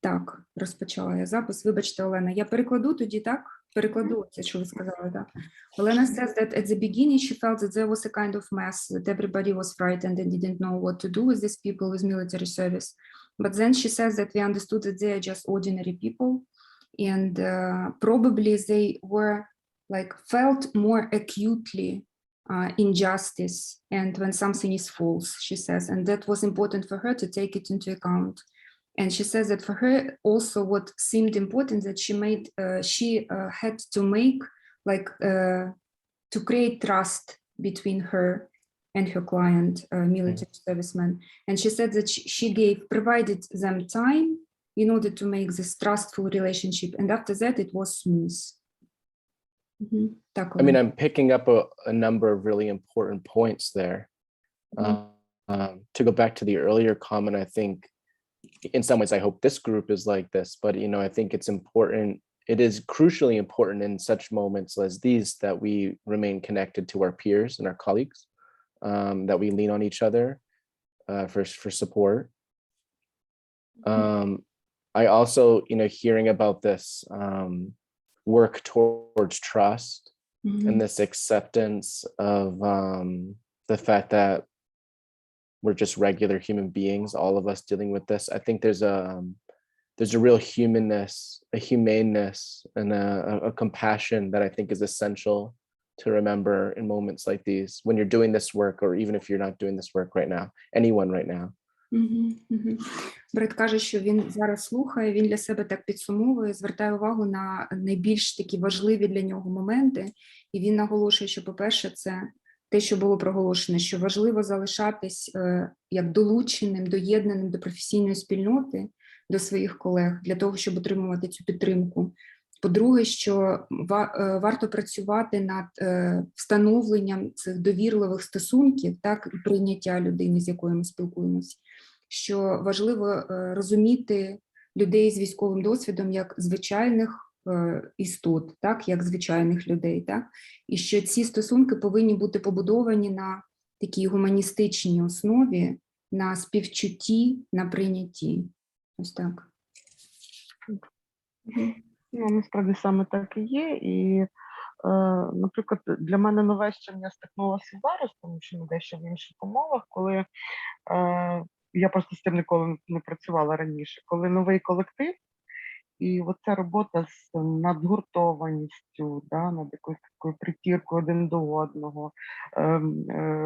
Так, розпочала я запис. Вибачте, Олена, я перекладу тоді, так? Перекладу це, що ви сказали, так. Олена says that at the beginning she felt that there was a kind of mess, that everybody was frightened and didn't know what to do with these people with military service. But then she says that we understood that they are just ordinary people, and probably they were like felt more acutely injustice and when something is false, she says, and that was important for her to take it into account. And she says that for her also what seemed important that she had to make like to create trust between her and her client, military serviceman. And she said that she provided them time in order to make this trustful relationship. And after that, it was smooth. I mean, I'm picking up a number of really important points there. To go back to the earlier comment, I think in some ways, I hope this group is like this, but, you know, I think it's important. It is crucially important in such moments as these that we remain connected to our peers and our colleagues, that we lean on each other for support. I also, you know, hearing about this work towards trust and this acceptance of the fact that we're just regular human beings, all of us dealing with this. I think there's a real humanness, a humaneness, and a compassion that I think is essential to remember in moments like these, when you're doing this work, or even if you're not doing this work right now, anyone right now. Бред каже, що він зараз слухає, він для себе так підсумовує, звертає увагу на найбільш такі важливі для нього моменти, і він наголошує, що, по-перше, це те, що було проголошено, що важливо залишатись як долученим, доєднаним до професійної спільноти, до своїх колег, для того, щоб отримувати цю підтримку. По-друге, що варто працювати над встановленням цих довірливих стосунків, так, і прийняття людини, з якою ми спілкуємося. Що важливо розуміти людей з військовим досвідом як звичайних істот, так, як звичайних людей, так, і що ці стосунки повинні бути побудовані на такій гуманістичній основі, на співчутті, на прийнятті. Ось так. Ну, насправді саме так і є, і, наприклад, для мене нове, з чим я стикнулася зараз, тому що ми дещо в інших умовах, коли я просто з цим ніколи не працювала раніше, коли новий колектив, і оця робота з надгуртованістю, да, над якоюсь такою притіркою один до одного,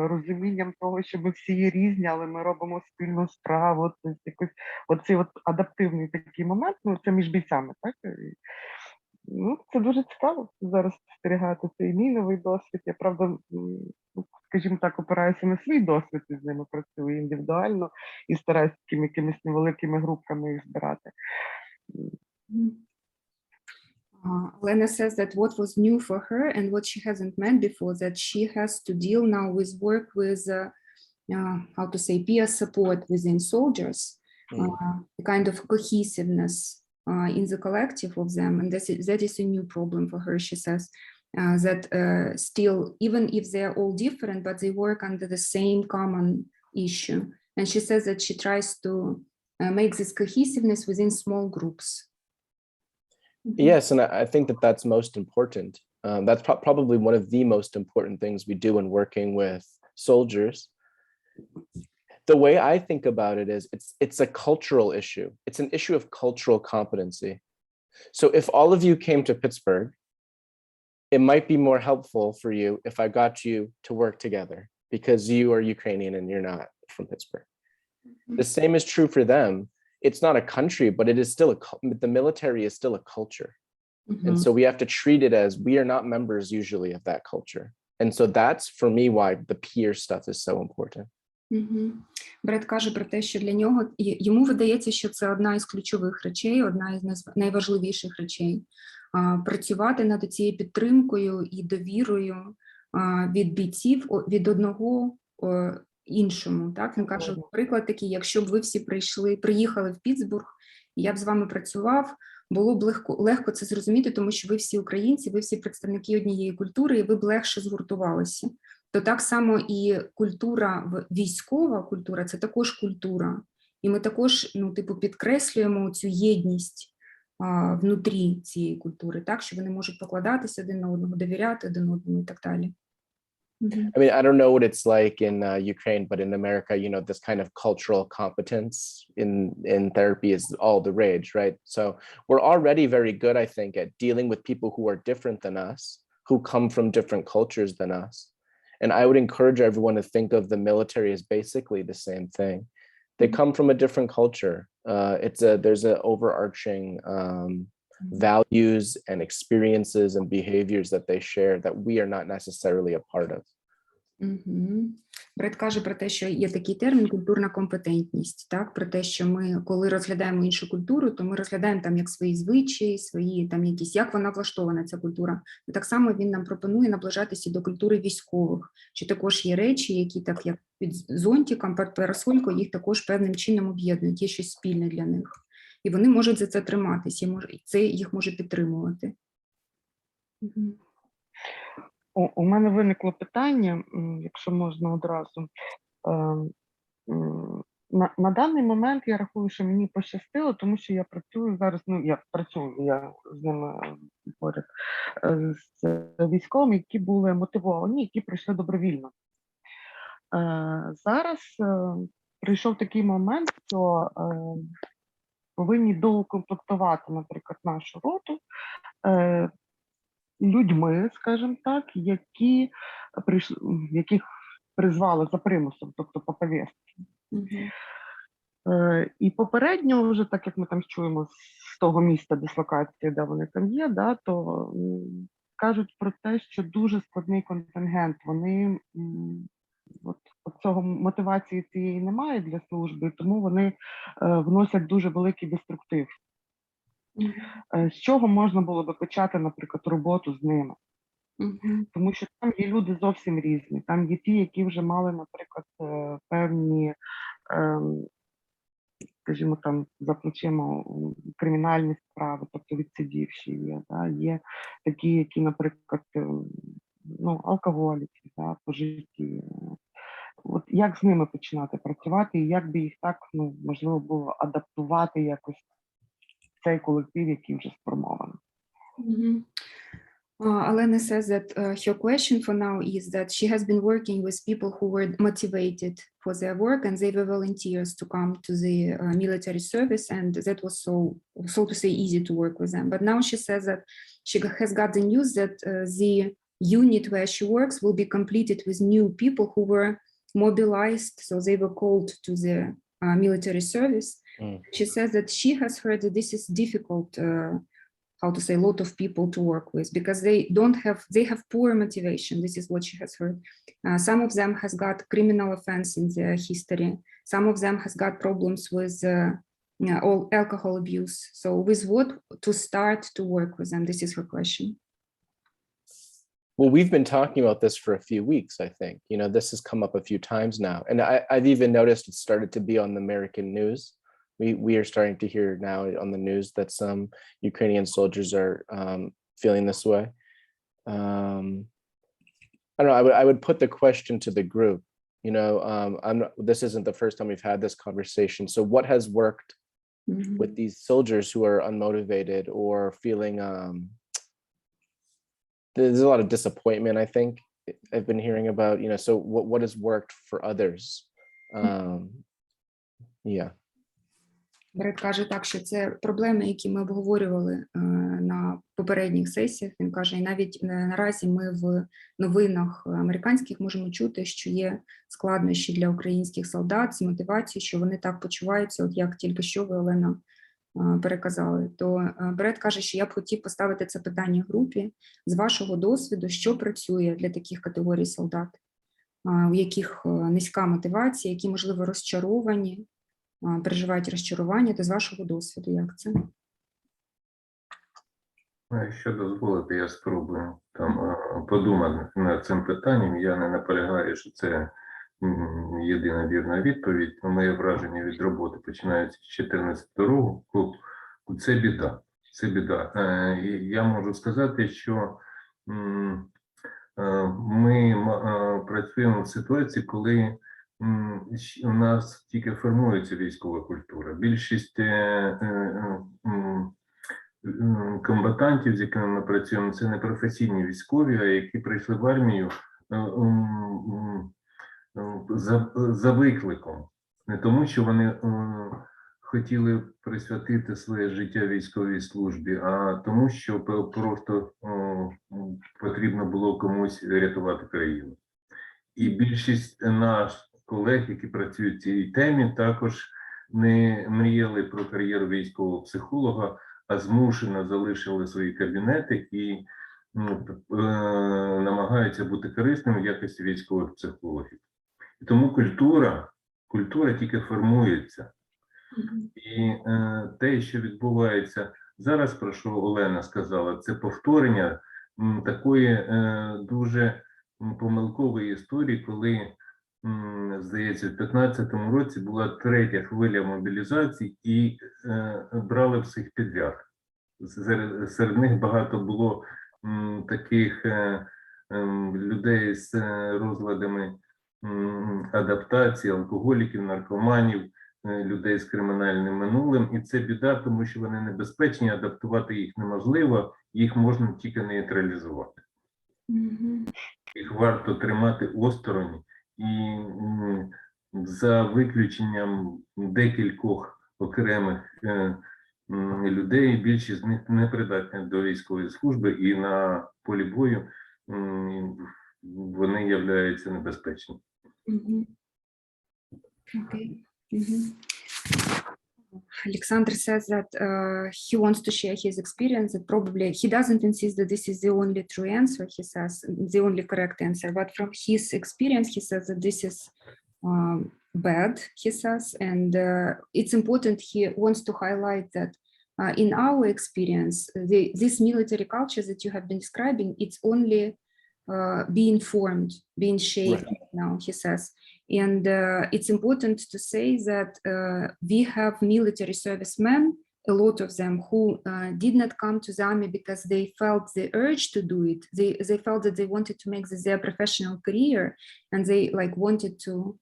розумінням того, що ми всі є різні, але ми робимо спільну справу, тобто якось оцей от адаптивний такий момент, ну це між бійцями, так? Ну, це дуже цікаво зараз спостерігати цей мій новий досвід. Я, правда, скажімо так, опираюся на свій досвід і з ними працюю індивідуально і стараюся такими якимись невеликими групками їх збирати. Lena says that what was new for her and what she hasn't meant before, that she has to deal now with work with, how to say, peer support within soldiers, the kind of cohesiveness in the collective of them, and that is a new problem for her, she says, that still, even if they're all different, but they work under the same common issue. And she says that she tries to make this cohesiveness within small groups. Yes, and I think that that's most important. That's probably one of the most important things we do in working with soldiers. The way I think about it is it's a cultural issue. It's an issue of cultural competency. So if all of you came to Pitsburg, it might be more helpful for you if I got you to work together because you are Ukrainian and you're not from Pitsburg. The same is true for them. It's not a country, but it is still the military is still a culture. And so we have to treat it as we are not members usually of that culture. And so that's for me why the peer stuff is so important. Бред каже про те, що для нього, йому видається, що це одна із ключових речей, одна із найважливіших речей. Працювати над цією підтримкою і довірою від бійців від одного іншому. Так? Він каже, приклад такий, якщо б ви всі приїхали в Піттсбург, і я б з вами працював, було б легко це зрозуміти, тому що ви всі українці, ви всі представники однієї культури, і ви б легше згуртувалися. То так само і культура, військова культура – це також культура. І ми також, підкреслюємо цю єдність внутрі цієї культури, так, що вони можуть покладатися один на одного, довіряти один одному і так далі. I mean, I don't know what it's like in Ukraine, but in America, this kind of cultural competence in therapy is all the rage, right? So we're already very good, I think, at dealing with people who are different than us, who come from different cultures than us. And I would encourage everyone to think of the military as basically the same thing. They come from a different culture. There's an overarching values and experiences and behaviors that they share that we are not necessarily a part of. Бред каже про те, що є такий термін культурна компетентність, так, про те, що ми, коли розглядаємо іншу культуру, то ми розглядаємо там як свої звичаї, свої там якісь, як вона влаштована, ця культура. І так само він нам пропонує наближатися до культури військових, що також є речі, які так як під зонтиком, під парасолькою, їх також певним чином об'єднують, є щось спільне для них. І вони можуть за це триматися, і це їх може підтримувати. У мене виникло питання, якщо можна одразу. На даний момент я рахую, що мені пощастило, тому що я працюю зараз, я з ними поряд, з військовими, які були мотивовані, які прийшли добровільно. Зараз прийшов такий момент, що повинні доукомплектувати, наприклад, нашу роту людьми, скажімо так, яких призвали за примусом, тобто по повістці. І попередньо, вже так як ми там чуємо з того міста дислокації, де вони там є, да, то кажуть про те, що дуже складний контингент. Вони от цього мотивації цієї немає для служби, тому вони вносять дуже великий деструктив. З чого можна було би почати, наприклад, роботу з ними? Тому що там є люди зовсім різні. Там є ті, які вже мали, наприклад, певні, скажімо, там за плечима кримінальні справи, тобто відсидівші є. Да? Є такі, які, наприклад, алкоголіки, да, по житті. От як з ними починати працювати і як би їх так, можливо, було адаптувати якось цей колектив, який вже сформований. Alena says that her question for now is that she has been working with people who were motivated for their work and they were volunteers to come to the military service, and that was so to say easy to work with them. But now she says that she has got the news that the unit where she works will be completed with new people who were mobilized, so they were called to the military service. She says that she has heard that this is difficult, a lot of people to work with, because they have poor motivation. This is what she has heard. Some of them has got criminal offense in their history. Some of them has got problems with alcohol abuse. So with what to start to work with them? This is her question. Well, we've been talking about this for a few weeks, I think. This has come up a few times now. And I've even noticed it started to be on the American news. We are starting to hear now on the news that some Ukrainian soldiers are feeling this way. I don't know, I would put the question to the group. This isn't the first time we've had this conversation. So what has worked with these soldiers who are unmotivated or feeling, there's a lot of disappointment, I think I've been hearing about, so what has worked for others? Yeah. Бред каже так, що це проблеми, які ми обговорювали на попередніх сесіях. Він каже, і навіть наразі ми в новинах американських можемо чути, що є складнощі для українських солдат з мотивацією, що вони так почуваються, от як тільки що ви, Олена, переказали. То Бред каже, що я б хотів поставити це питання групі. З вашого досвіду, що працює для таких категорій солдат, у яких низька мотивація, які, можливо, розчаровані, переживають розчарування, то з вашого досвіду, як це? Якщо дозволите, я спробую подумати над цим питанням. Я не наполягаю, що це єдина вірна відповідь. Моє враження від роботи починається з 14-го року. Це біда. Це біда. Я можу сказати, що ми працюємо в ситуації, коли у нас тільки формується військова культура. Більшість комбатантів, з якими ми працюємо, це не професійні військові, а які прийшли в армію за викликом. Не тому, що вони хотіли присвятити своє життя військовій службі, а тому, що просто потрібно було комусь рятувати країну. І більшість наших колег, які працюють в цій темі, також не мріяли про кар'єру військового психолога, а змушено залишили свої кабінети і намагаються бути корисними в якості військових психологів. І тому культура тільки формується. І те, що відбувається зараз, про що Олена сказала, це повторення такої дуже помилкової історії, коли, здається, в 2015 році була третя хвиля мобілізації і брали всіх підряд. Серед них багато було таких людей з розладами адаптації, алкоголіків, наркоманів, людей з кримінальним минулим. І це біда, тому що вони небезпечні, адаптувати їх неможливо, їх можна тільки нейтралізувати. Їх варто тримати осторонь, і за виключенням декількох окремих людей, більшість з них не придатні до військової служби, і на полі бою вони являються небезпечними. Okay. Alexander says that he wants to share his experience, that probably he doesn't insist that this is the only true answer, he says, the only correct answer, but from his experience, he says that this is bad, he says, and it's important, he wants to highlight that in our experience, this military culture that you have been describing, it's only being formed, being shaped now, he says. And it's important to say that we have military servicemen, a lot of them, who did not come to the army because they felt the urge to do it. They felt that they wanted to make this their professional career, and they wanted to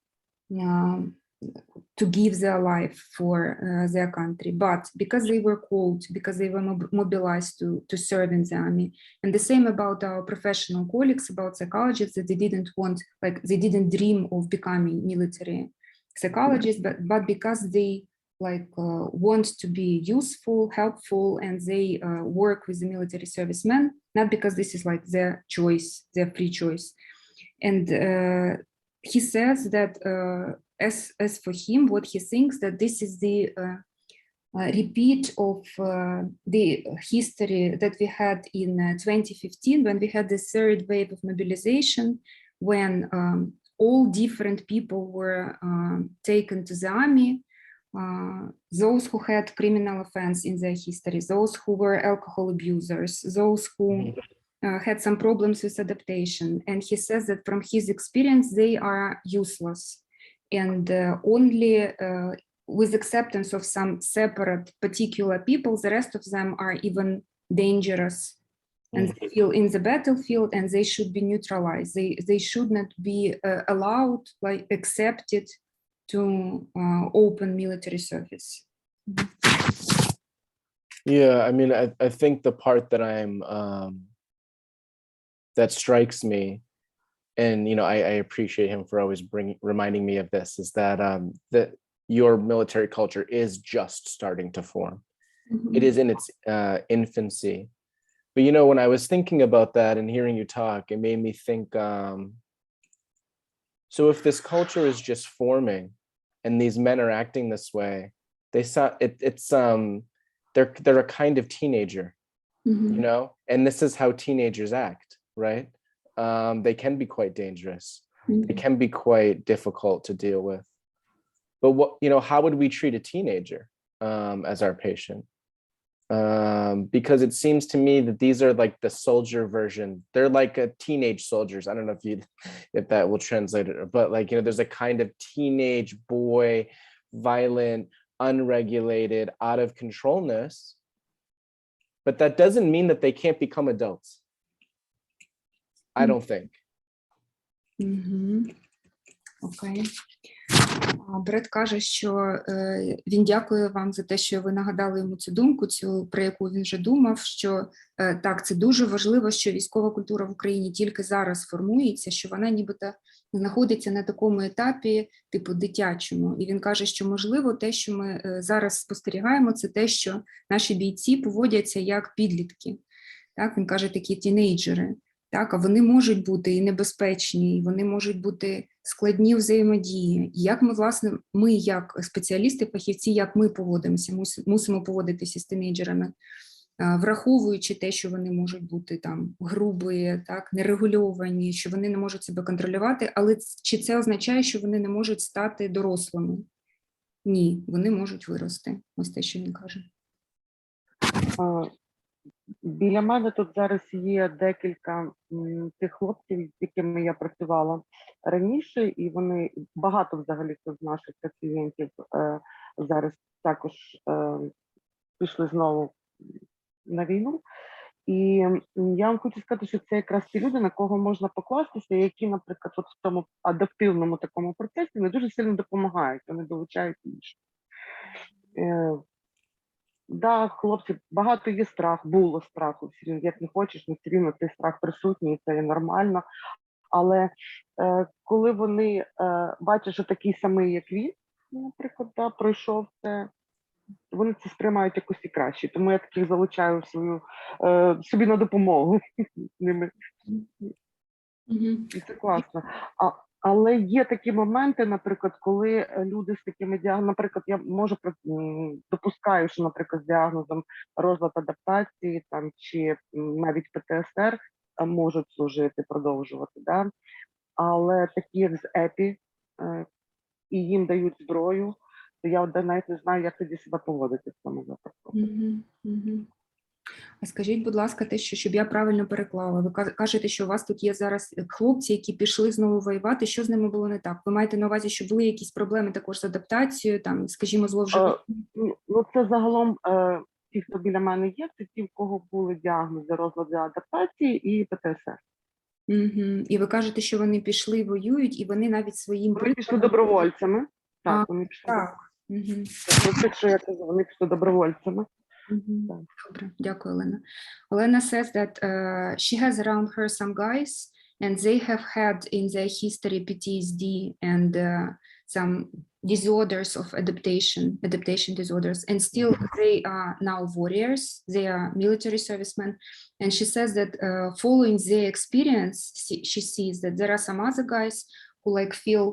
give their life for their country. But because they were called, because they were mobilized to serve in the army, and the same about our professional colleagues, about psychologists, that they didn't want, they didn't dream of becoming military psychologists, but because they want to be useful, helpful, and they work with the military servicemen, not because this is their choice, their free choice. And he says that as for him, what he thinks that this is the repeat of the history that we had in 2015, when we had the third wave of mobilization, when all different people were taken to the army, those who had criminal offense in their history, those who were alcohol abusers, those who had some problems with adaptation. And he says that from his experience, they are useless. And only with acceptance of some separate particular people, the rest of them are even dangerous and they feel in the battlefield, and they should be neutralized. They should not be allowed, accepted to open military service. Yeah, I mean, I think the part that that strikes me, and I appreciate him for always reminding me of this, is that that your military culture is just starting to form. It is in its infancy. But when I was thinking about that and hearing you talk, it made me think, so if this culture is just forming and these men are acting this way, they're a kind of teenager, and this is how teenagers act, right? They can be quite dangerous. They can be quite difficult to deal with. But how would we treat a teenager as our patient? Because it seems to me that these are the soldier version. They're like a teenage soldiers. I don't know if that will translate it, but there's a kind of teenage boy, violent, unregulated, out of controlness. But that doesn't mean that they can't become adults. I don't think. Окей. Бред каже, що він дякує вам за те, що ви нагадали йому цю думку, про яку він вже думав, що так, це дуже важливо, що військова культура в Україні тільки зараз формується, що вона нібито знаходиться на такому етапі, типу дитячому. І він каже, що можливо те, що ми зараз спостерігаємо, це те, що наші бійці поводяться як підлітки. Так, він каже, такі тінейджери. Так, а вони можуть бути і небезпечні, і вони можуть бути складні взаємодії. І як ми, власне, ми як спеціалісти, фахівці, як ми поводимося, мусимо поводитися з тінейджерами, враховуючи те, що вони можуть бути там грубі, так, нерегульовані, що вони не можуть себе контролювати, але чи це означає, що вони не можуть стати дорослими? Ні, вони можуть вирости. Ось те, що він каже. Біля мене тут зараз є декілька тих хлопців, з якими я працювала раніше, і вони багато взагалі з наших пацієнтів зараз також пішли знову на війну. І я вам хочу сказати, що це якраз ті люди, на кого можна покластися, які, наприклад, от в цьому адаптивному такому процесі не дуже сильно допомагають, вони долучають інших. Да, хлопці, багато є страх, було страху, як не хочеш, не все рівно цей страх присутній, це є нормально. Але коли вони бачать, що такий самий, як він, наприклад, да, пройшов це, вони це сприймають якось і краще. Тому я таких залучаю собі на допомогу з ними. І це класно. Але є такі моменти, наприклад, коли люди з такими діагнозами, наприклад, я допускаю, що, наприклад, з діагнозом розлад адаптації там, чи навіть ПТСР можуть служити, продовжувати, да? Але такі, як з ЕПІ, і їм дають зброю, то я навіть не знаю, як тоді себе поводити в цьому випадку. А скажіть, будь ласка, те, щоб я правильно переклала. Ви кажете, що у вас тут є зараз хлопці, які пішли знову воювати. Що з ними було не так? Ви маєте на увазі, що були якісь проблеми також з адаптацією, там, скажімо, зловживання? Ну, це загалом ті, хто біля мене є, це ті, в кого були діагнози розладу адаптації і ПТСР. І ви кажете, що вони пішли, воюють, і вони навіть своїм... Вони пішли добровольцями. Так, вони пішли. Так. Це, що я казала, вони пішли добровольцями. Добре, дякую, Олена. Олена says that she has around her some guys and they have had in their history PTSD and some disorders of adaptation disorders, and still they are now warriors, they are military servicemen, and she says that following their experience, she sees that there are some other guys who like feel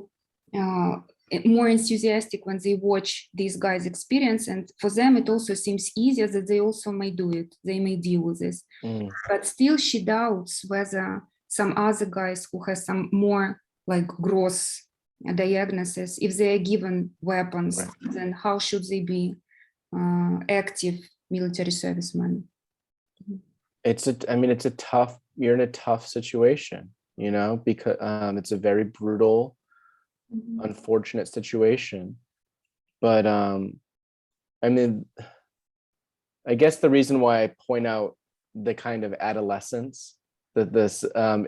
more enthusiastic when they watch these guys experience, and for them it also seems easier that they also may do it, they may deal with this. But still she doubts whether some other guys who have some more like gross diagnoses, if they are given weapons, then how should they be active military servicemen? It's a tough, you're in a tough situation, you know, because it's a very brutal, unfortunate situation. But I guess the reason why I point out the kind of adolescence that this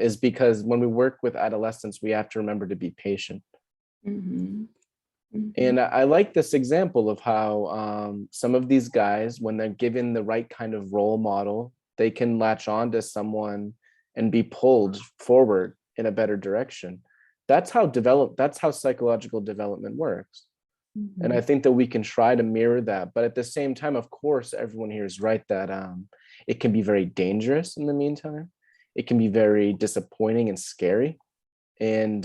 is because when we work with adolescents, we have to remember to be patient. And I like this example of how some of these guys, when they're given the right kind of role model, they can latch on to someone and be pulled forward in a better direction. That's how psychological development works. And I think that we can try to mirror that. But at the same time, of course, everyone here is right that it can be very dangerous in the meantime. It can be very disappointing and scary. And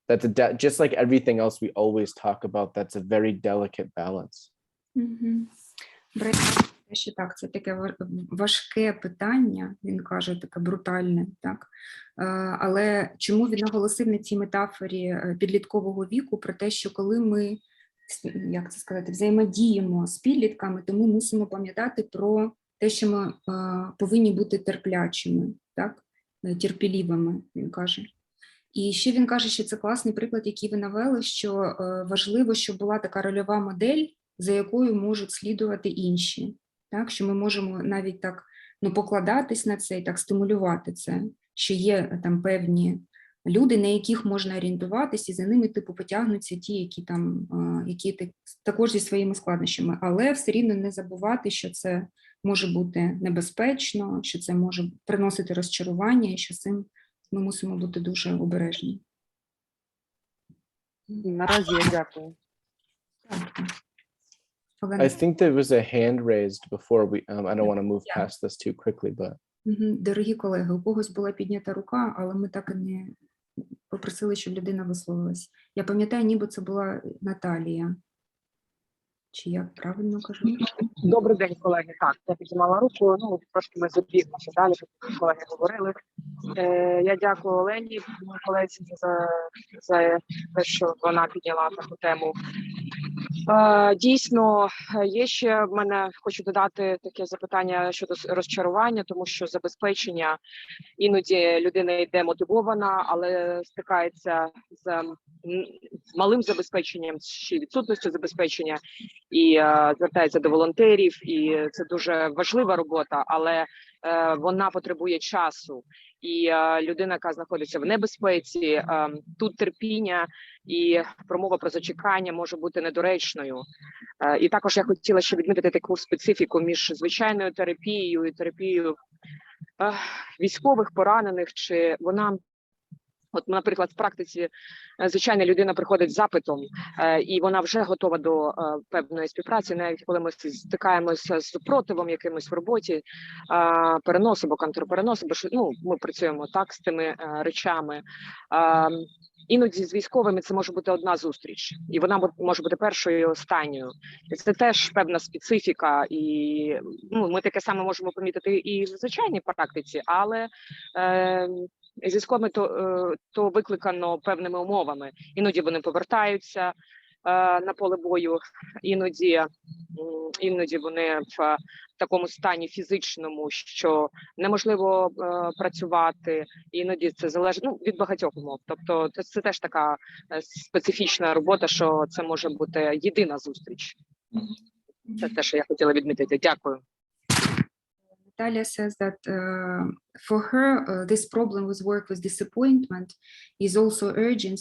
that's just like everything else we always talk about, that's a very delicate balance. Що так, це таке важке питання, він каже, таке брутальне, так. Але чому він наголосив на цій метафорі підліткового віку про те, що коли ми, як це сказати, взаємодіємо з підлітками, то ми мусимо пам'ятати про те, що ми повинні бути терплячими, так, терпеливими, він каже. І ще він каже, що це класний приклад, який ви навели, що важливо, щоб була така рольова модель, за якою можуть слідувати інші. Так, що ми можемо навіть так покладатись на це і так стимулювати це, що є там певні люди, на яких можна орієнтуватися, і за ними типу потягнуться ті, які там, також зі своїми складнощами, але все рівно не забувати, що це може бути небезпечно, що це може приносити розчарування, і що з цим ми мусимо бути дуже обережні. Наразі я дякую. I think there was a hand raised before we, I don't want to move past this too quickly, but. Дорогі колеги, у когось була піднята рука, але ми так і не попросили, щоб людина висловилась. Я пам'ятаю, ніби це була Наталія. Чи я правильно кажу? Добрий день, колеги. Так, я піднімала руку, трошки ми забігмося далі, щоб колеги говорили. Я дякую Олені, моїй колезі, за те, що вона підняла таку тему. Дійсно, є ще в мене, хочу додати таке запитання щодо розчарування, тому що забезпечення, іноді людина йде мотивована, але стикається з малим забезпеченням чи відсутністю забезпечення і звертається до волонтерів, і це дуже важлива робота, але вона потребує часу. І людина, яка знаходиться в небезпеці, тут терпіння і промова про зачекання може бути недоречною. І також я хотіла ще відмітити таку специфіку між звичайною терапією і терапією військових, поранених, чи вона... От, наприклад, в практиці звичайна людина приходить з запитом, і вона вже готова до певної співпраці, навіть коли ми стикаємося з супротивом якимось в роботі, перенос або контрперенос, бо ми працюємо так з тими речами. Іноді з військовими це може бути одна зустріч, і вона може бути першою і останньою. І це теж певна специфіка, і ми таке саме можемо помітити і в звичайній практиці, але з військовими то викликано певними умовами. Іноді вони повертаються на поле бою, іноді вони в такому стані фізичному, що неможливо працювати, іноді це залежить від багатьох умов. Тобто це теж така специфічна робота, що це може бути єдина зустріч. Це те, що я хотіла відмітити. Дякую. Natalia says that for her, this problem with work with disappointment is also urgent.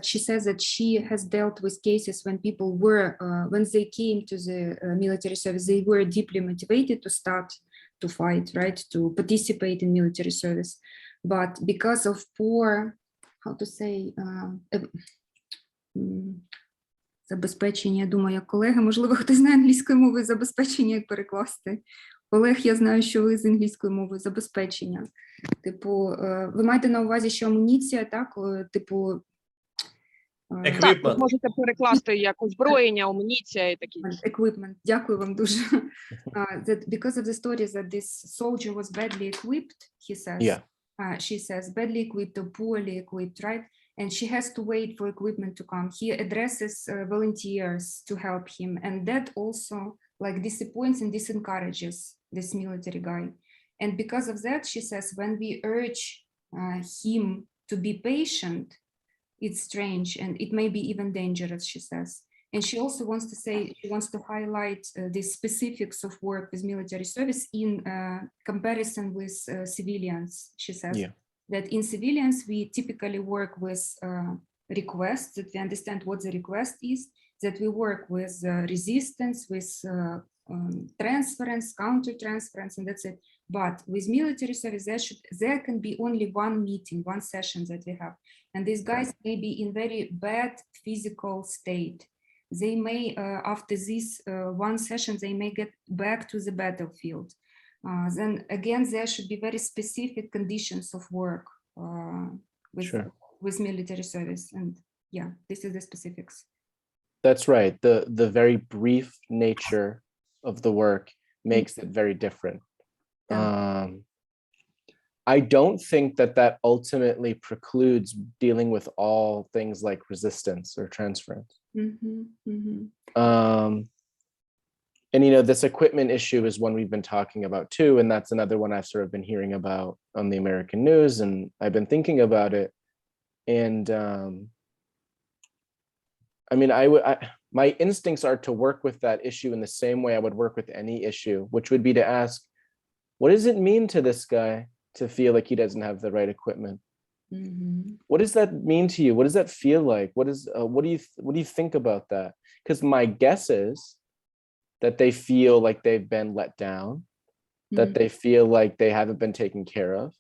She says that she has dealt with cases when people were, when they came to the military service, they were deeply motivated to start to fight, right, to participate in military service. But because of poor, how to say, забезпечення, я думаю, як колеги, можливо, хтось знає англійською мовою забезпечення, як перекласти. Олег, я знаю, що ви з англійською мовою забезпечення. Типу, ви маєте на увазі, що амуніція, так? Типу... Так, ви можете перекласти як озброєння, амуніція і такі. Equipment. Дякую вам дуже. That because of the story that this soldier was badly equipped, he says. Yeah. She says, badly equipped or poorly equipped, right? And she has to wait for equipment to come. He addresses volunteers to help him. And that also like disappoints and disencourages this military guy. And because of that, she says, when we urge him to be patient, it's strange and it may be even dangerous, she says. And she also wants to say, she wants to highlight the specifics of work with military service in comparison with civilians, she says. Yeah. That in civilians, we typically work with requests, that we understand what the request is, that we work with resistance, with transference, counter-transference, and that's it. But with military service, there can be only one meeting, one session that we have. And these guys may be in very bad physical state. They may, after this one session, they may get back to the battlefield. Then again, there should be very specific conditions of work with military service. And yeah, this is the specifics. That's right. The very brief nature of the work makes it very different. I don't think that ultimately precludes dealing with all things like resistance or transference. And this equipment issue is one we've been talking about too, and that's another one I've sort of been hearing about on the American news, and I've been thinking about it. And I mean, my instincts are to work with that issue in the same way I would work with any issue, which would be to ask, what does it mean to this guy to feel like he doesn't have the right equipment? What does that mean to you? What does that feel like? What do you think about that? Because my guess is that they feel like they've been let down, that they feel like they haven't been taken care of,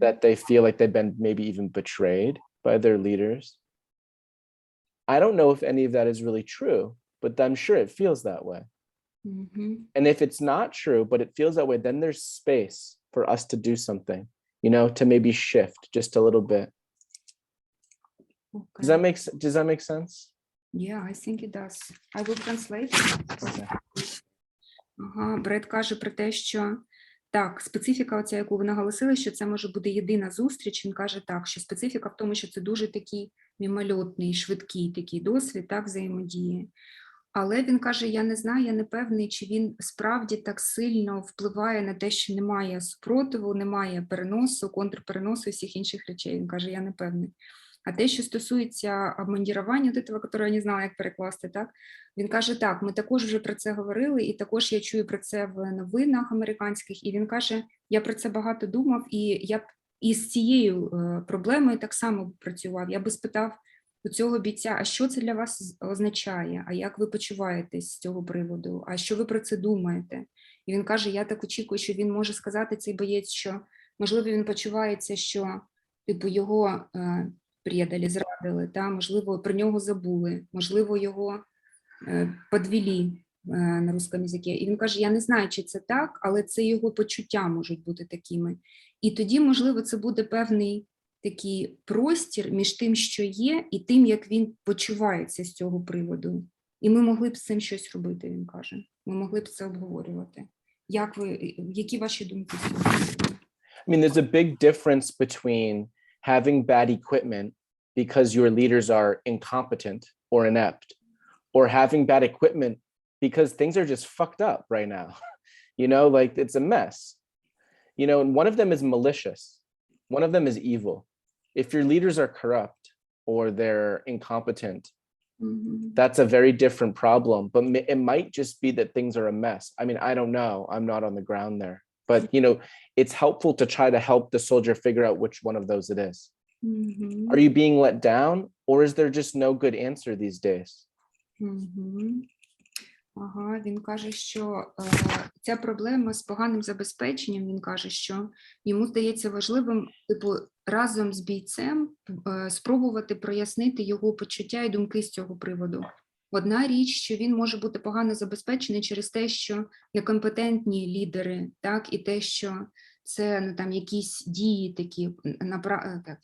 that they feel like they've been maybe even betrayed by their leaders. I don't know if any of that is really true, but I'm sure it feels that way. And if it's not true, but it feels that way, then there's space for us to do something, you know, to maybe shift just a little bit. Okay. Does that make sense? Yeah, I think it does. I will translate. Бред каже про те, що так, специфіка оця, яку ви наголосили, що це може бути єдина зустріч, він каже так, що специфіка в тому, що це дуже такий мимольотний, швидкий такий досвід, так, взаємодії. Але він каже, я не знаю, я не певний, чи він справді так сильно впливає на те, що немає спротиву, немає переносу, контрпереносу і всіх інших речей. Він каже, я не певний. А те, що стосується обмандірування, того, якого я не знала, як перекласти, так, він каже, так, ми також вже про це говорили, і також я чую про це в новинах американських, і він каже, я про це багато думав, і я б із цією проблемою так само працював. Я би спитав у цього бійця, а що це для вас означає, а як ви почуваєтесь з цього приводу, а що ви про це думаєте? І він каже, я так очікую, що він може сказати, цей боєць, що, можливо, він почувається, що, типу, його предали, зрадили, та, можливо, про нього забули, можливо, його підвели на русском язикі. І він каже, я не знаю, чи це так, але це його почуття можуть бути такими. І тоді, можливо, це буде певний такий простір між тим, що є, і тим, як він почувається з цього приводу. І ми могли б з цим щось робити, він каже. Ми могли б це обговорювати. Які ваші думки? I mean, there's a big difference between having bad equipment because your leaders are incompetent or inept, or having bad equipment because things are just fucked up right now. You know, like it's a mess. You know, and one of them is malicious. One of them is evil. If your leaders are corrupt or they're incompetent, that's a very different problem. But it might just be that things are a mess. I mean, I don't know. I'm not on the ground there. But, you know, it's helpful to try to help the soldier figure out which one of those it is. Are you being let down, or is there just no good answer these days? Ага, він каже, що ця проблема з поганим забезпеченням, він каже, що йому здається важливим, типу, разом з бійцем спробувати прояснити його почуття і думки з цього приводу. Одна річ, що він може бути погано забезпечений через те, що є компетентні лідери, так, і те, що це, ну, там, якісь дії такі,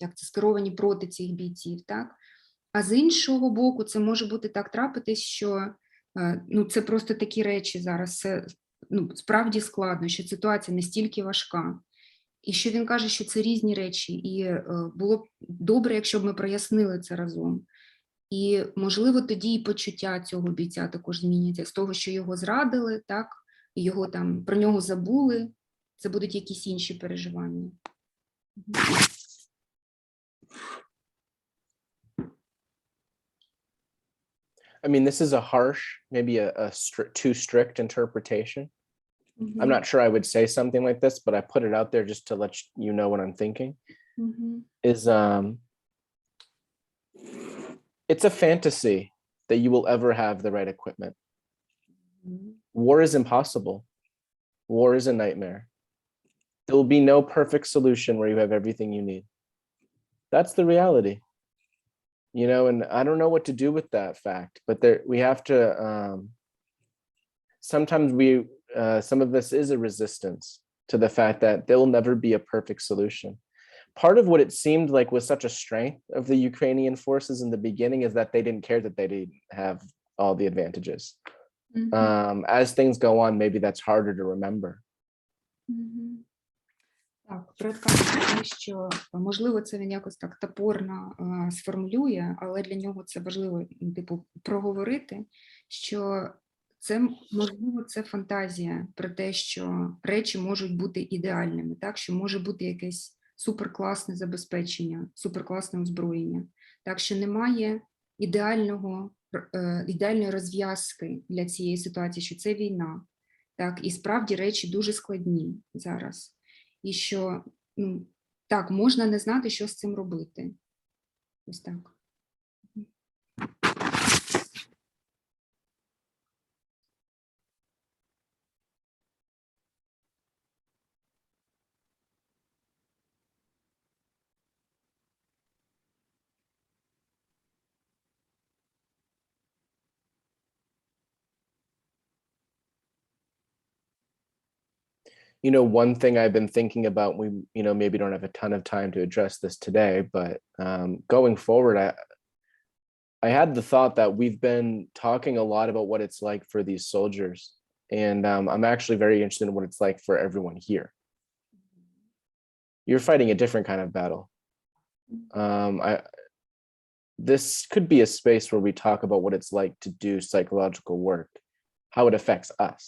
як це, скеровані проти цих бійців, так. А з іншого боку, це може бути так трапитись, що ну, це просто такі речі зараз, це, ну, справді складно, що ситуація настільки важка. І що він каже, що це різні речі, і було б добре, якщо б ми прояснили це разом. І, можливо, тоді і почуття цього бійця також зміняться. З того, що його зрадили, так, і його там, про нього забули, це будуть якісь інші переживання. I mean, this is a harsh, maybe too strict interpretation. I'm not sure I would say something like this, but I put it out there just to let you know what I'm thinking. Is it's a fantasy that you will ever have the right equipment. War is impossible. War is a nightmare. There will be no perfect solution where you have everything you need. That's the reality. You know, and I don't know what to do with that fact, but we have to, sometimes some of this is a resistance to the fact that there will never be a perfect solution. Part of what it seemed like was such a strength of the Ukrainian forces in the beginning is that they didn't care that they didn't have all the advantages. As things go on, maybe that's harder to remember. Так, передказує, що, можливо, це він якось так топорно сформулює, але для нього це важливо, типу, проговорити, що це, можливо, це фантазія про те, що речі можуть бути ідеальними, так, що може бути якесь суперкласне забезпечення, суперкласне озброєння, так, що немає ідеальної розв'язки для цієї ситуації, що це війна, так, і справді речі дуже складні зараз. І що, ну, Так, можна не знати, що з цим робити. Ось так. You know, one thing I've been thinking about, we, you know, maybe don't have a ton of time to address this today, but going forward, I had the thought that we've been talking a lot about what it's like for these soldiers. And I'm actually very interested in what it's like for everyone here. You're fighting a different kind of battle. This could be a space where we talk about what it's like to do psychological work, how it affects us.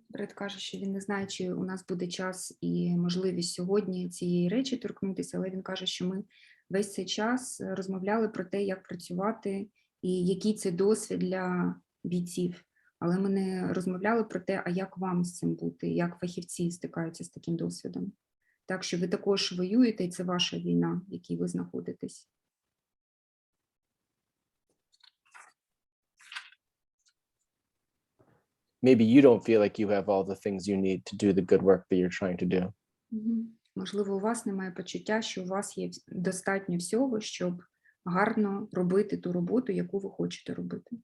Бред каже, що він не знає, чи у нас буде час і можливість сьогодні цієї речі торкнутися, але він каже, що ми весь цей час розмовляли про те, як працювати і який це досвід для бійців. Але ми не розмовляли про те, а як вам з цим бути, як фахівці стикаються з таким досвідом. Так що ви також воюєте, і це ваша війна, в якій ви знаходитесь. Maybe you don't feel like you have all the things you need to do the good work that you're trying to do. Можливо, у вас немає почуття, що у вас є достатньо всього, щоб гарно робити ту роботу, яку ви хочете робити.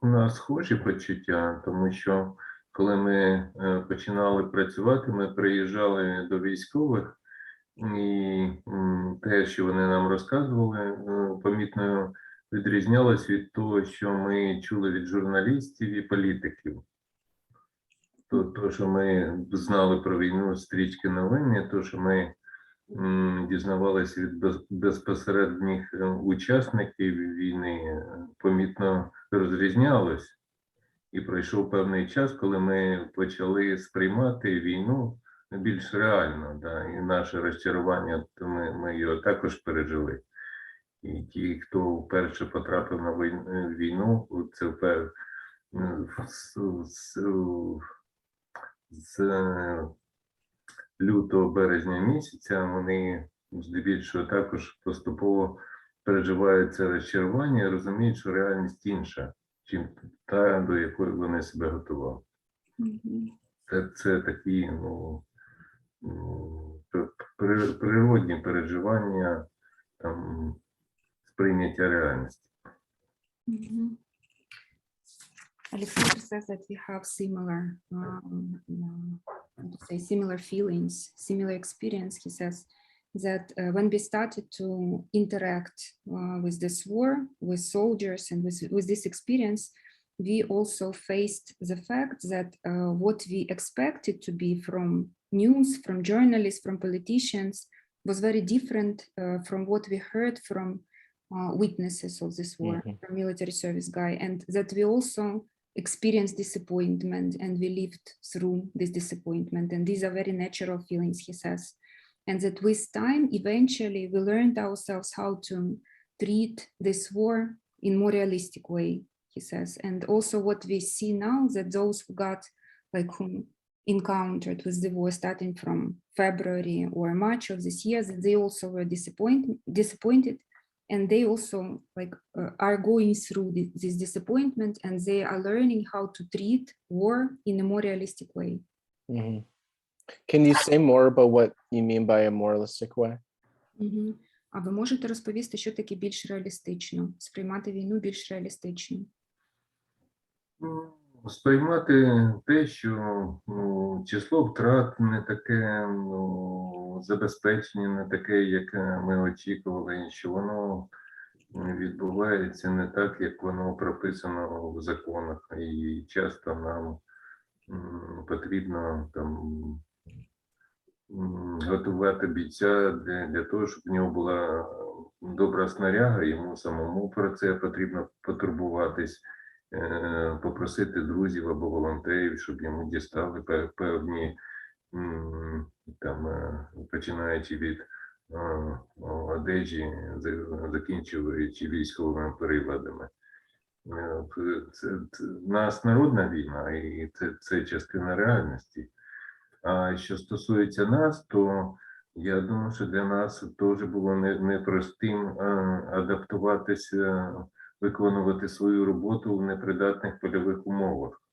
У нас схожі почуття, тому що коли ми починали працювати, ми приїжджали до військових, і те, що вони нам розказували, помітно відрізнялось від того, що ми чули від журналістів і політиків. То, що ми знали про війну, стрічки новин, то, що ми дізнавалися від безпосередніх учасників війни, помітно розрізнялось. І пройшов певний час, коли ми почали сприймати війну більш реально. Да? І наше розчарування, то ми його також пережили. І ті, хто вперше потрапив на війну, це з лютого-березня місяця, вони здебільшого також поступово переживають це розчарування і розуміють, що реальність інша, чим та, до якої вони себе готували. Це такі природні переживання, там, сприйняття реальності. Alexander says that we have similar feelings, similar experience. He says that when we started to interact with this war, with soldiers, and with this experience, we also faced the fact that what we expected to be from news, from journalists, from politicians, was very different from what we heard from witnesses of this war, from military service guy, and that we also experienced disappointment, and we lived through this disappointment, and these are very natural feelings, he says, and that with time eventually we learned ourselves how to treat this war in more realistic way, he says. And also what we see now, that those who got, like, who encountered with the war starting from February or March of this year, that they also were disappointed, and they also, like, are going through this disappointment, and they are learning how to treat war in a more realistic way. Can you say more about what you mean by a more realistic way? А ви можете розповісти, що таке більш реалістично? Сприймати війну більш реалістично? Сприймати те, що число втрат не таке, забезпечення не таке, як ми очікували, що воно відбувається не так, як воно прописано в законах. І часто нам потрібно там готувати бійця для того, щоб в нього була добра снаряга, йому самому про це потрібно потурбуватись, попросити друзів або волонтерів, щоб йому дістали певні, там, починаючи від одежі, закінчуючи військовими приладами. Це в нас народна війна, і це частина реальності. А що стосується нас, то я думаю, що для нас теж було непростим адаптуватися, виконувати свою роботу в непридатних польових умовах.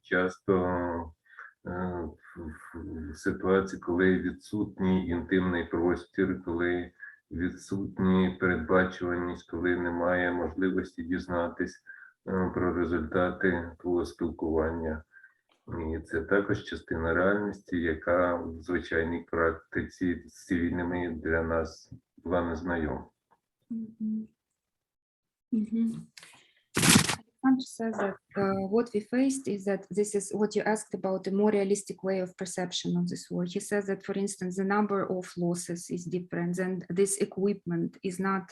Часто в ситуації, коли відсутній інтимний простір, коли відсутні передбачуваність, коли немає можливості дізнатись про результати твого спілкування. І це також частина реальності, яка в звичайній практиці з цивільними для нас була незнайома. Alexander says that what we faced is that this is what you asked about, a more realistic way of perception of this work. He says that, for instance, the number of losses is different, and this equipment is not,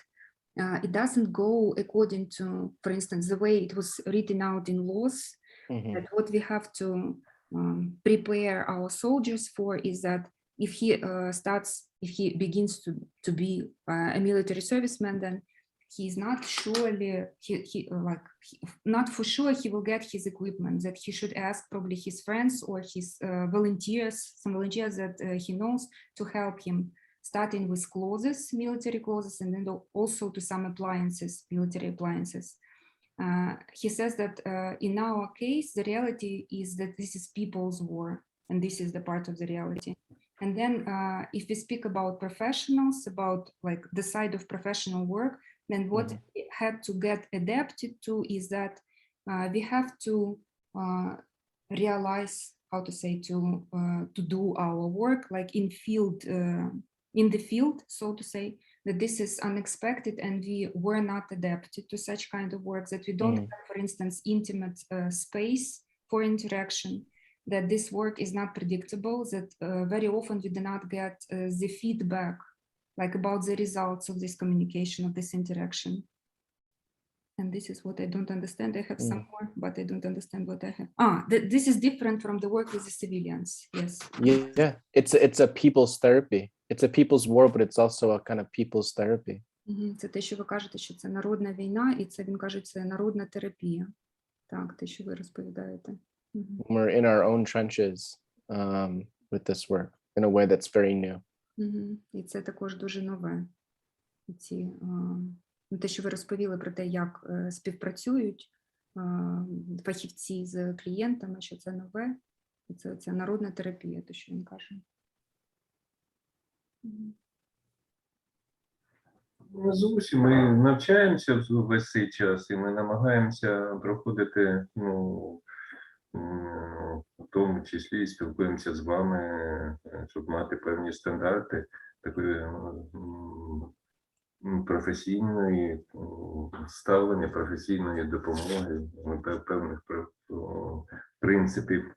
it doesn't go according to, for instance, the way it was written out in laws. That what we have to prepare our soldiers for is that if he begins to be a military serviceman, then he's not surely, not for sure he will get his equipment, that he should ask probably his friends or his volunteers, some volunteers that he knows, to help him, starting with clothes, military clothes, and then also to some appliances, military appliances. He says that in our case, the reality is that this is people's war, and this is the part of the reality. And then if we speak about professionals, about like the side of professional work, then what we had to get adapted to is that we have to realize how to say to do our work like in the field, so to say, that this is unexpected and we were not adapted to such kind of work, that we don't have, for instance, intimate space for interaction, that this work is not predictable, that very often we do not get the feedback like about the results of this communication, of this interaction. And this is what I don't understand. I have some more, but I don't understand what I have. This is different from the work with the civilians. Yes. Yeah, it's a people's therapy. It's a people's war, but it's also a kind of people's therapy. Це те, що ви кажете, що це народна війна, і це, він каже, це народна терапія. Так, те, що ви розповідаєте. We're in our own trenches with this work in a way that's very new. І це також дуже нове. Ці, те, що ви розповіли про те, як співпрацюють фахівці з клієнтами, що це нове, і це народна терапія, те, що він каже. Зовсім ми навчаємося весь цей час, і ми намагаємося проходити, в тому числі і спілкуємося з вами, щоб мати певні стандарти такої професійної ставлення, професійної допомоги, певних принципів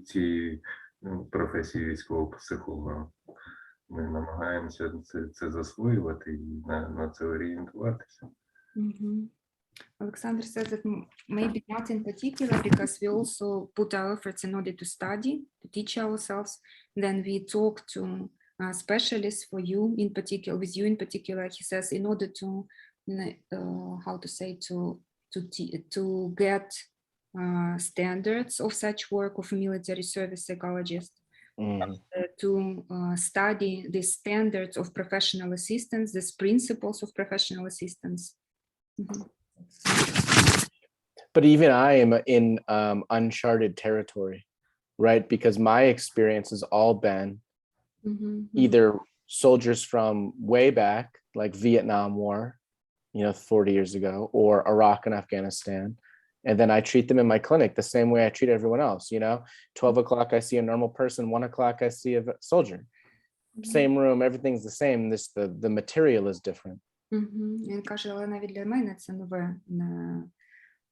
цієї професії військового психолога. Ми намагаємося це засвоювати і на це орієнтуватися. Alexander says that maybe not in particular, because we also put our efforts in order to study, to teach ourselves. Then we talk to specialists for you in particular, with you in particular, he says, in order to, how to say, to get standards of such work of a military service psychologist. To study the standards of professional assistance, these principles of professional assistance. But even I am in uncharted territory, right? Because my experience has all been either soldiers from way back, like Vietnam War, 40 years ago, or Iraq and Afghanistan. And then I treat them in my clinic the same way I treat everyone else, 12 o'clock, I see a normal person, 1 o'clock, I see a soldier. Same room, everything's the same. The material is different. Він каже, але навіть для мене це нове,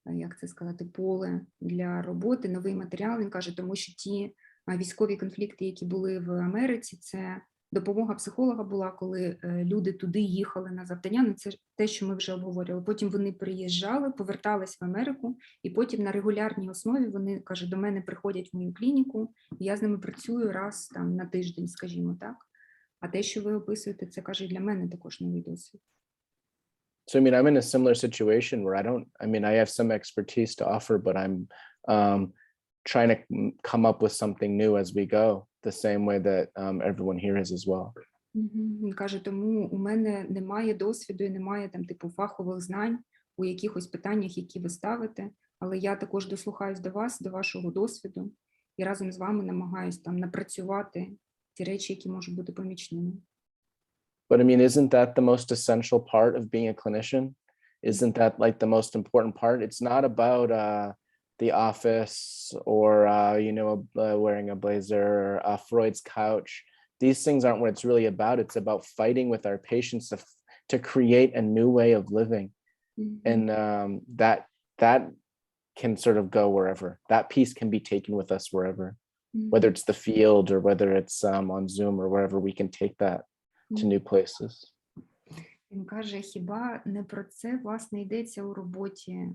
як це сказати, поле для роботи, новий матеріал. Він каже, тому що ті військові конфлікти, які були в Америці, це допомога психолога була, коли люди туди їхали на завдання, це те, що ми вже обговорювали. Потім вони приїжджали, повертались в Америку, і потім на регулярній основі вони, каже, до мене приходять в мою клініку, і я з ними працюю раз там на тиждень, скажімо так. А те, що ви описуєте, це, каже, для мене також новий досвід. So, I mean, I'm in a similar situation where I have some expertise to offer, but I'm trying to come up with something new as we go, the same way that everyone here is as well. Він каже, тому у мене немає досвіду і немає там типу фахових знань у якихось питаннях, які ви ставите, але я також дослухаюсь до вас, до вашого досвіду, і разом з вами намагаюсь там напрацювати ті речі, які можуть бути помічними. But I mean, isn't that the most essential part of being a clinician? Isn't that like the most important part? It's not about the office or wearing a blazer or Freud's couch. These things aren't what it's really about. It's about fighting with our patients to create a new way of living. And that can sort of go wherever. That piece can be taken with us wherever, whether it's the field or whether it's on Zoom or wherever, we can take that to new places. Він каже, хіба не про це, власне, йдеться у роботі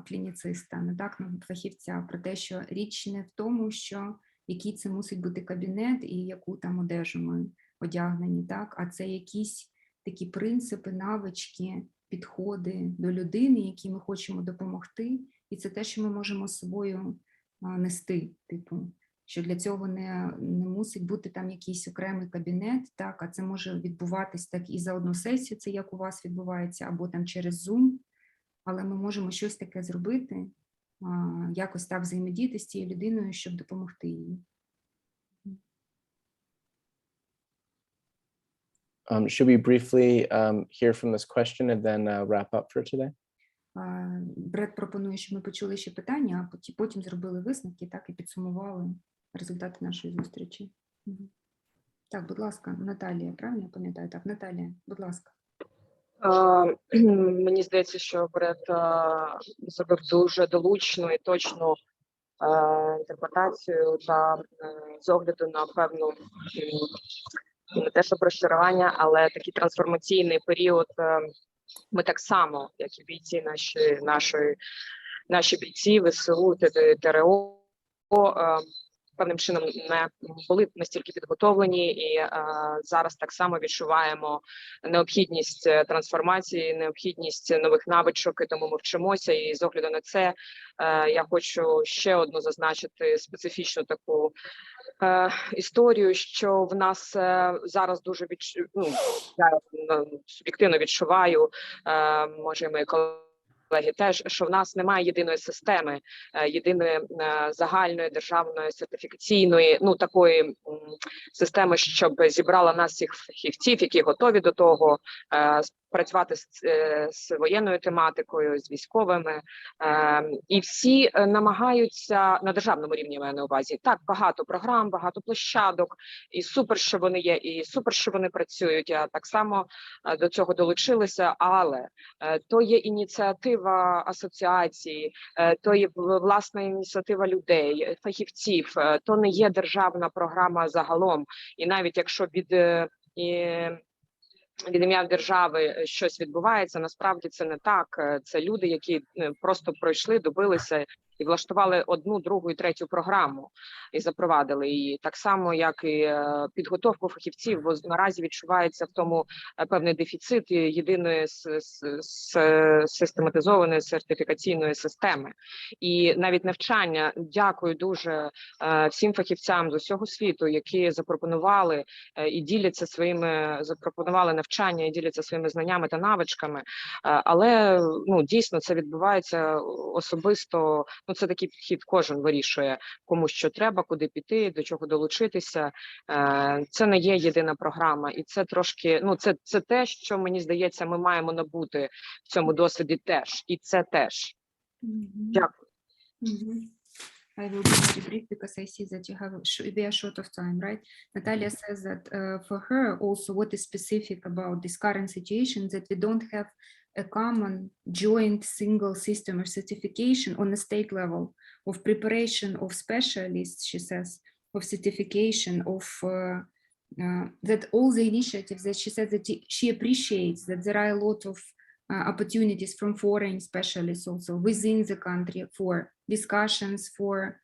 клініциста, не так, фахівця, про те, що річ не в тому, що який це мусить бути кабінет і яку там одежу ми одягнені, так, а це якісь такі принципи, навички, підходи до людини, які ми хочемо допомогти, і це те, що ми можемо з собою нести, типу, що для цього не мусить бути там якийсь окремий кабінет, так, а це може відбуватись так і за одну сесію, це як у вас відбувається, або там через Zoom, але ми можемо щось таке зробити, якось так взаємодіяти з цією людиною, щоб допомогти їй. Should we briefly hear from this question and then wrap up for today? Бред пропонує, щоб ми почули ще питання, а потім зробили висновки, так, і підсумували результати нашої зустрічі. Так, будь ласка, Наталія, правильно я пам'ятаю? Так, Наталія, будь ласка. Мені здається, що Бред зробив дуже долучну і точну інтерпретацію та з огляду на певну, не те, що розчарування, але такий трансформаційний період. Ми так само, як і бійці наші бійці, ВСУ, ТРО, певним чином не були настільки підготовлені, і зараз так само відчуваємо необхідність трансформації, необхідність нових навичок, і тому ми вчимося. І з огляду на це я хочу ще одну зазначити специфічну таку історію, що в нас зараз дуже я суб'єктивно відчуваю, може і мої колеги теж, що в нас немає єдиної системи, єдиної загальної державної сертифікаційної, такої системи, щоб зібрала нас всіх фахівців, які готові до того працювати з воєнною тематикою, з військовими, і всі намагаються на державному рівні, маю на увазі. Так, багато програм, багато площадок, і супер, що вони є, і супер, що вони працюють. Я так само до цього долучилася, але то є ініціатива асоціації, то є власна ініціатива людей, фахівців, то не є державна програма загалом. І навіть якщо від ім'я держави щось відбувається, насправді це не так. Це люди, які просто пройшли, добилися і влаштували одну, другу і третю програму і запровадили її. Так само, як і підготовку фахівців, бо наразі відчувається в тому певний дефіцит єдиної систематизованої сертифікаційної системи. І навіть навчання, дякую дуже всім фахівцям з усього світу, які запропонували і діляться запропонували навчання і діляться своїми знаннями та навичками. Але дійсно це відбувається особисто. Це такий підхід, кожен вирішує, кому що треба, куди піти, до чого долучитися. Це не є єдина програма, і це трошки, це те, що, мені здається, ми маємо набути в цьому досвіді теж, і це теж. Дякую. I will be very brief because I see that we are short of time, right? Natalia says that for her also what is specific about this current situation that we don't have a common joint single system of certification on a state level of preparation of specialists, she says, of certification of that all the initiatives that she said that she appreciates, that there are a lot of opportunities from foreign specialists also within the country for discussions, for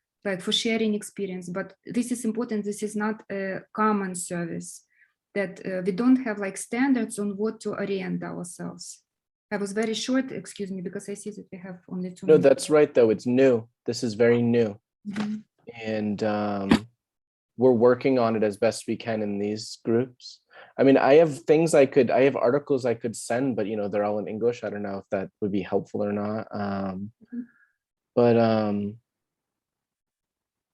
sharing experience. But this is important. This is not a common service, that we don't have standards on what to orient ourselves. I was very short, excuse me, because I see that we have only 2 No, minutes. that's right, though. It's new. This is very new. Mhm. And we're working on it as best we can in these groups. I mean, I have articles I could send, but they're all in English. I don't know if that would be helpful or not. But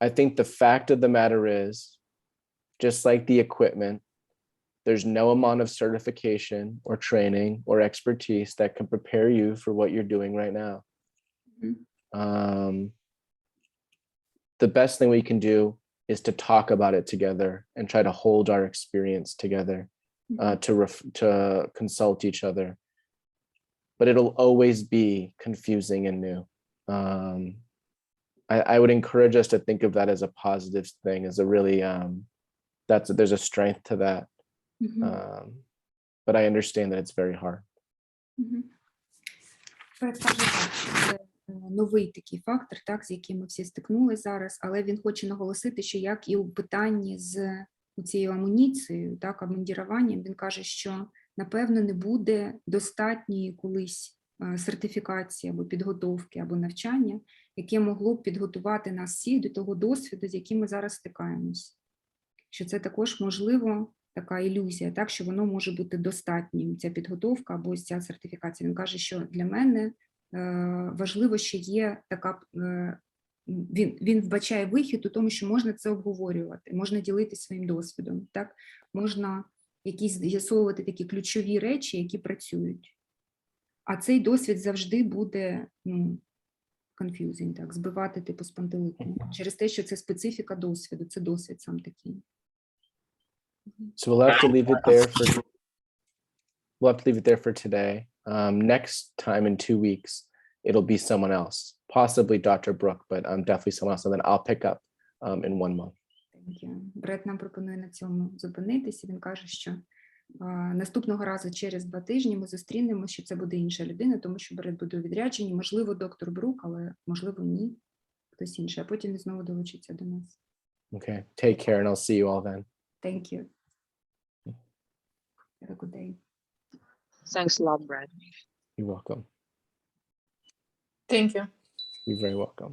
I think the fact of the matter is, just like the equipment, there's no amount of certification or training or expertise that can prepare you for what you're doing right now. The best thing we can do is to talk about it together and try to hold our experience together, to consult each other. But it'll always be confusing and new. I would encourage us to think of that as a positive thing, as a really, there's a strength to that. But I understand that it's very hard. Фред каже так, що це новий такий фактор, так, з яким ми всі стикнулися зараз, але він хоче наголосити, що як і у питанні з цією амуніцією, так, амундіруванням, він каже, що, напевно, не буде достатньої колись сертифікації або підготовки, або навчання, яке могло б підготувати нас всіх до того досвіду, з яким ми зараз стикаємось. Що це також, можливо, така ілюзія, так, що воно може бути достатнім, ця підготовка або ця сертифікація. Він каже, що для мене важливо, що є така, він вбачає вихід у тому, що можна це обговорювати, можна ділитися своїм досвідом, так, можна якісь з'ясовувати такі ключові речі, які працюють. А цей досвід завжди буде, confusing, так, збивати типу з пантелику, через те, що це специфіка досвіду, це досвід сам такий. So we'll have to leave it there for today. Next time in 2 weeks, it'll be someone else, possibly Dr. Brooke, but definitely someone else, and then I'll pick up in 1 month. Thank you. Бред нам пропонує на цьому зупинитися. Він каже, що наступного разу через 2 тижні ми зустрінемо, що це буде інша людина, тому що Бред буде у відрядженні, можливо, доктор Брук, але можливо ні, хтось інший, а потім він знову долучиться до нас. Okay, take care, and I'll see you all then. Thank you. Have a good day. Thanks a lot, Brad. You're welcome. Thank you. You're very welcome.